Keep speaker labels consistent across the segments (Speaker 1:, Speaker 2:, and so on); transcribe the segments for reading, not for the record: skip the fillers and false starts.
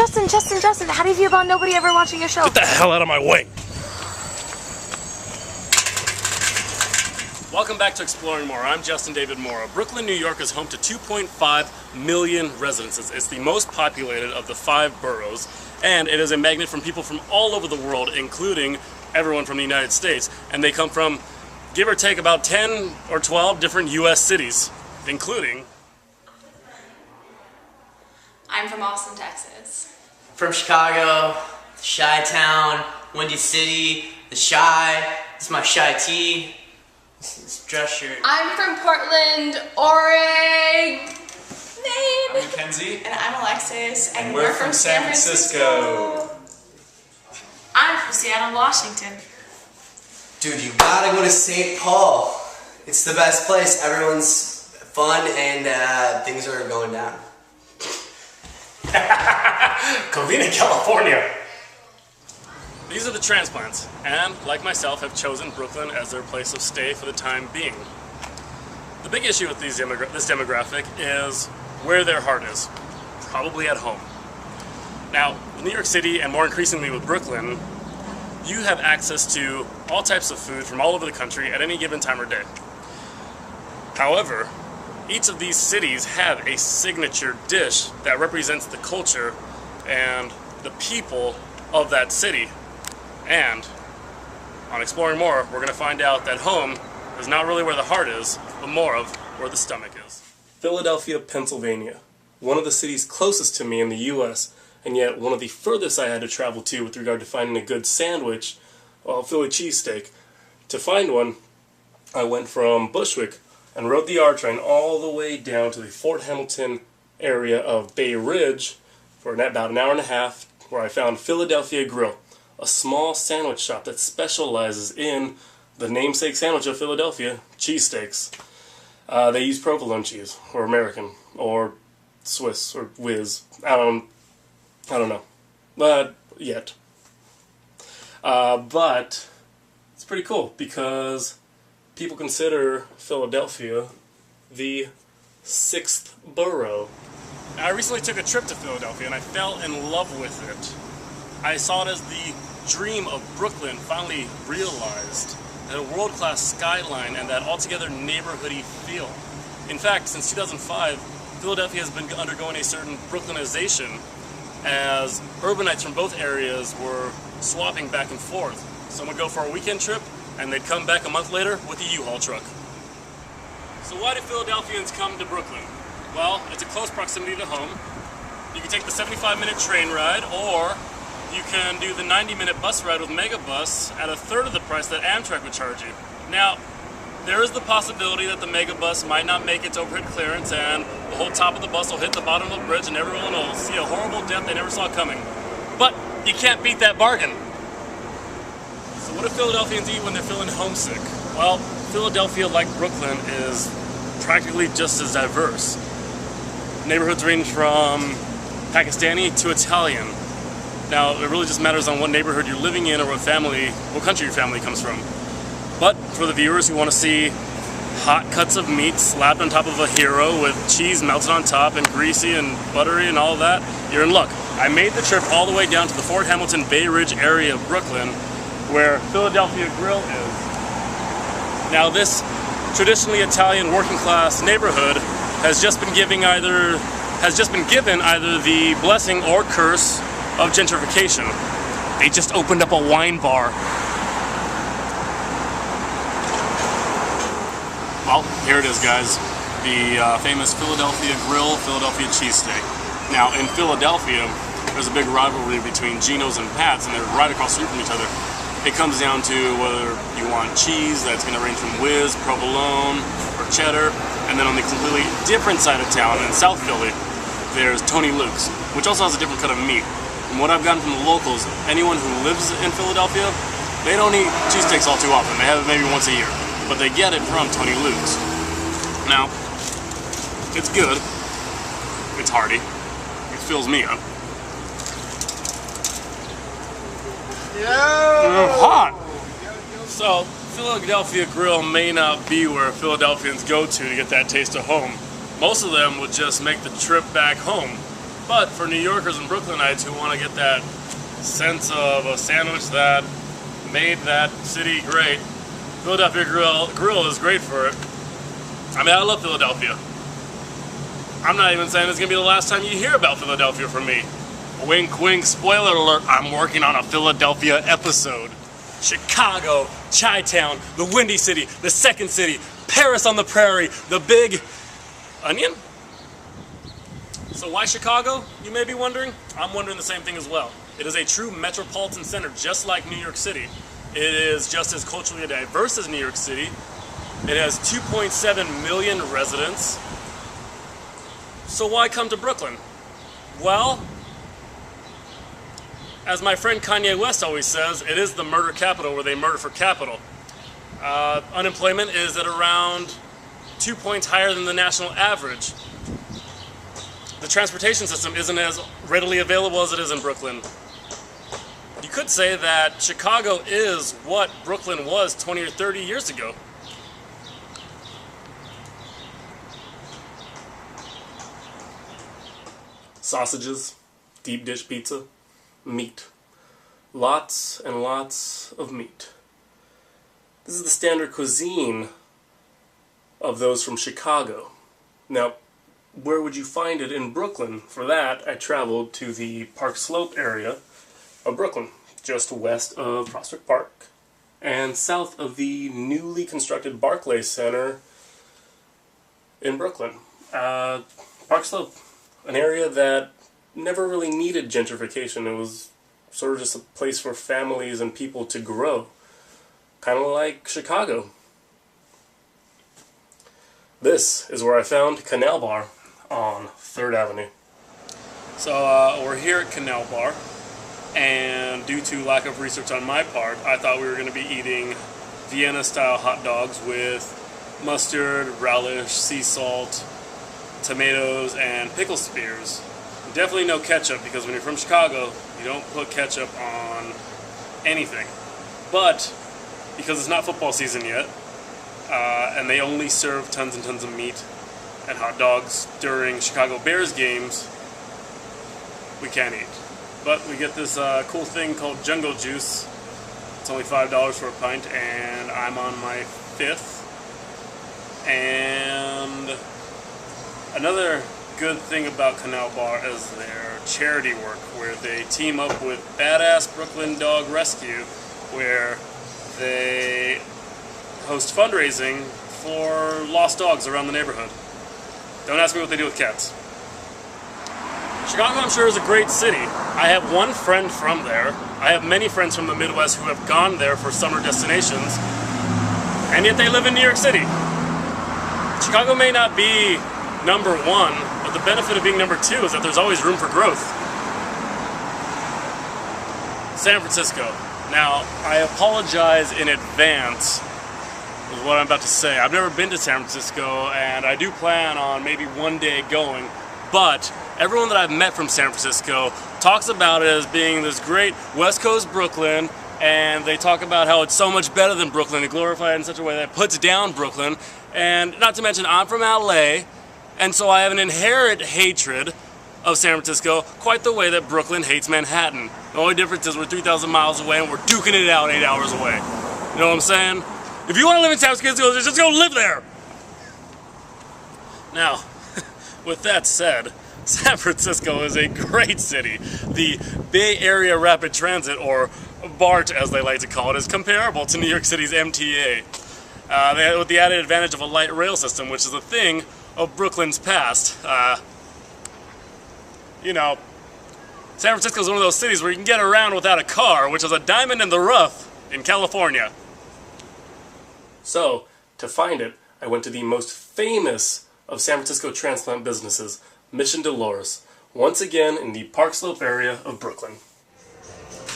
Speaker 1: Justin, how do you feel about nobody ever watching your show?
Speaker 2: Get the hell out of my way! Welcome back to Exploring Mora. I'm Justin David Mora. Brooklyn, New York is home to 2.5 million residences. It's the most populated of the 5 boroughs, and it is a magnet from people from all over the world, including everyone from the United States. And they come from, give or take, about 10 or 12 different U.S. cities, including...
Speaker 3: I'm from Austin, Texas.
Speaker 4: From Chicago, Chi-Town, Windy City, the Chi. This is my Chi tee. This dress shirt.
Speaker 3: I'm from Portland, Oregon.
Speaker 5: I'm Mackenzie.
Speaker 3: And I'm Alexis.
Speaker 5: And we're from San Francisco.
Speaker 3: I'm from Seattle, Washington.
Speaker 6: Dude, you gotta go to St. Paul. It's the best place. Everyone's fun and things are going down.
Speaker 2: Covina, California. These are the Transplants, and like myself have chosen Brooklyn as their place of stay for the time being. The big issue with this demographic is where their heart is, probably at home. Now, in New York City, and more increasingly with Brooklyn, you have access to all types of food from all over the country at any given time or day. However, each of these cities have a signature dish that represents the culture and the people of that city. And on Exploring Mora, we're going to find out that home is not really where the heart is, but more of where the stomach is. Philadelphia, Pennsylvania. One of the cities closest to me in the U.S., and yet one of the furthest I had to travel to with regard to finding a good sandwich, well, Philly cheesesteak. To find one, I went from Bushwick and rode the R train all the way down to the Fort Hamilton area of Bay Ridge for about an hour and a half, where I found Philadelphia Grill, a small sandwich shop that specializes in the namesake sandwich of Philadelphia, cheesesteaks. They use provolone cheese, or American, or Swiss, or Whiz. I don't know, but yet. But it's pretty cool because people consider Philadelphia the 6th borough. I recently took a trip to Philadelphia and I fell in love with it. I saw it as the dream of Brooklyn finally realized, that a world-class skyline and that altogether neighborhoody feel. In fact, since 2005, Philadelphia has been undergoing a certain Brooklynization as urbanites from both areas were swapping back and forth. Some would go for a weekend trip and they'd come back a month later with a U-Haul truck. So why do Philadelphians come to Brooklyn? Well, it's a close proximity to home. You can take the 75-minute train ride, or you can do the 90-minute bus ride with Megabus at a third of the price that Amtrak would charge you. Now, there is the possibility that the Megabus might not make its overhead clearance and the whole top of the bus will hit the bottom of the bridge and everyone will see a horrible death they never saw coming. But you can't beat that bargain. So what do Philadelphians eat when they're feeling homesick? Well, Philadelphia, like Brooklyn, is practically just as diverse. Neighborhoods range from Pakistani to Italian. Now, it really just matters on what neighborhood you're living in or what country your family comes from. But for the viewers who want to see hot cuts of meat slapped on top of a hero with cheese melted on top and greasy and buttery and all of that, you're in luck. I made the trip all the way down to the Fort Hamilton Bay Ridge area of Brooklyn, where Philadelphia Grill is. Now, this traditionally Italian working class neighborhood has just been given either the blessing or curse of gentrification. They just opened up a wine bar. Well, here it is, guys. The famous Philadelphia Grill, Philadelphia cheesesteak. Now, in Philadelphia, there's a big rivalry between Geno's and Pat's, and they're right across the street from each other. It comes down to whether you want cheese that's going to range from Whiz, provolone, or cheddar. And then on the completely different side of town, in South Philly, there's Tony Luke's, which also has a different cut of meat. From what I've gotten from the locals, anyone who lives in Philadelphia, they don't eat cheesesteaks all too often. They have it maybe once a year. But they get it from Tony Luke's. Now, it's good. It's hearty. It fills me up. Hot! So, Philadelphia Grill may not be where Philadelphians go to get that taste of home. Most of them would just make the trip back home But for New Yorkers and Brooklynites who want to get that sense of a sandwich that made that city great, Philadelphia Grill is great for it. I mean, I love Philadelphia. I'm not even saying it's going to be the last time you hear about Philadelphia from me. Wink, wink, spoiler alert, I'm working on a Philadelphia episode. Chicago, Chi-Town, the Windy City, the Second City, Paris on the Prairie, the Big Onion? So why Chicago, you may be wondering? I'm wondering the same thing as well. It is a true metropolitan center, just like New York City. It is just as culturally diverse as New York City. It has 2.7 million residents. So why come to Brooklyn? Well, as my friend Kanye West always says, it is the murder capital where they murder for capital. Unemployment is at around 2 points higher than the national average. The transportation system isn't as readily available as it is in Brooklyn. You could say that Chicago is what Brooklyn was 20 or 30 years ago. Sausages, deep dish pizza, meat. Lots and lots of meat. This is the standard cuisine of those from Chicago. Now, where would you find it in Brooklyn? For that, I traveled to the Park Slope area of Brooklyn, just west of Prospect Park and south of the newly constructed Barclays Center in Brooklyn. Park Slope, an area that never really needed gentrification. It was sort of just a place for families and people to grow, kind of like Chicago. This is where I found Canal Bar on 3rd Avenue. So we're here at Canal Bar, and due to lack of research on my part, I thought we were going to be eating Vienna-style hot dogs with mustard, relish, sea salt, tomatoes, and pickle spears. Definitely no ketchup, because when you're from Chicago, you don't put ketchup on anything. But because it's not football season yet, and they only serve tons and tons of meat and hot dogs during Chicago Bears games, we can't eat. But we get this cool thing called Jungle Juice. It's only $5 for a pint, and I'm on my 5th. And another good thing about Canal Bar is their charity work, where they team up with Badass Brooklyn Dog Rescue, where they host fundraising for lost dogs around the neighborhood. Don't ask me what they do with cats. Chicago, I'm sure, is a great city. I have one friend from there. I have many friends from the Midwest who have gone there for summer destinations, and yet they live in New York City. Chicago may not be number one, but the benefit of being number 2 is that there's always room for growth. San Francisco. Now, I apologize in advance with what I'm about to say. I've never been to San Francisco, and I do plan on maybe one day going, but everyone that I've met from San Francisco talks about it as being this great West Coast Brooklyn, and they talk about how it's so much better than Brooklyn. They glorify it in such a way that puts down Brooklyn. And not to mention, I'm from LA, and so I have an inherent hatred of San Francisco, quite the way that Brooklyn hates Manhattan. The only difference is we're 3,000 miles away and we're duking it out 8 hours away. You know what I'm saying? If you want to live in San Francisco, just go live there! Now, with that said, San Francisco is a great city. The Bay Area Rapid Transit, or BART as they like to call it, is comparable to New York City's MTA. With the added advantage of a light rail system, which is a thing of Brooklyn's past. You know, San Francisco is one of those cities where you can get around without a car, which is a diamond in the rough in California. So, to find it, I went to the most famous of San Francisco transplant businesses, Mission Dolores, once again in the Park Slope area of Brooklyn.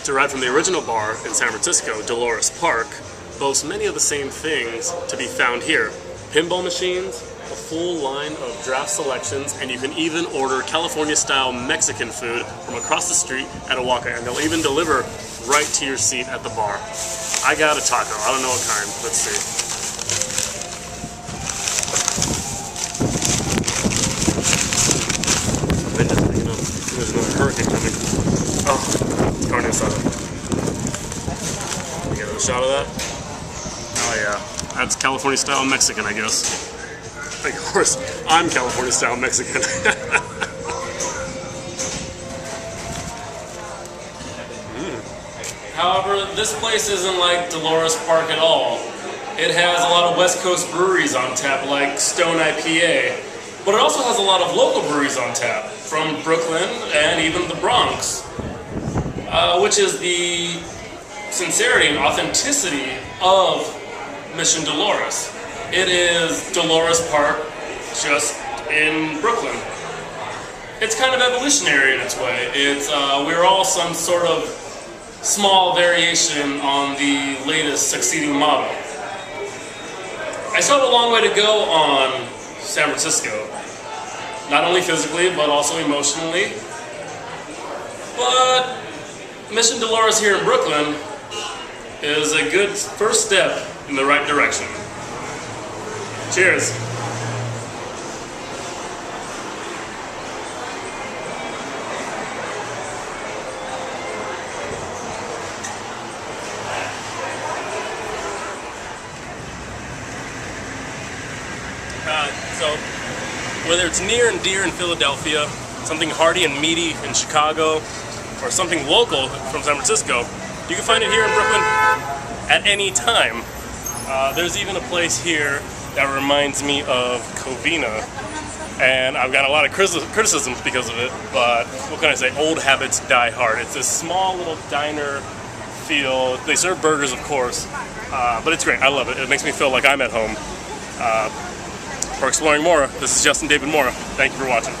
Speaker 2: To ride from the original bar in San Francisco, Dolores Park, boasts many of the same things to be found here. Pinball machines, a full line of draft selections, and you can even order California-style Mexican food from across the street at a walk-in, and they'll even deliver right to your seat at the bar. I got a taco. I don't know what kind. Let's see. I've been just picking up That's California style Mexican, I guess. Of course, I'm California style Mexican. However, this place isn't like Dolores Park at all. It has a lot of West Coast breweries on tap, like Stone IPA, but it also has a lot of local breweries on tap, from Brooklyn and even the Bronx, which is the sincerity and authenticity of Mission Dolores. It is Dolores Park, just in Brooklyn. It's kind of evolutionary in its way. It's we're all some sort of small variation on the latest succeeding model. I still have a long way to go on San Francisco. Not only physically, but also emotionally. But Mission Dolores here in Brooklyn is a good first step in the right direction. Cheers. So, whether it's near and dear in Philadelphia, something hearty and meaty in Chicago, or something local from San Francisco, you can find it here in Brooklyn at any time. There's even a place here that reminds me of Covina, and I've got a lot of criticisms because of it, but what can I say, old habits die hard. It's this small little diner feel. They serve burgers, of course, but it's great. I love it. It makes me feel like I'm at home. For Exploring Mora, this is Justin David Mora. Thank you for watching.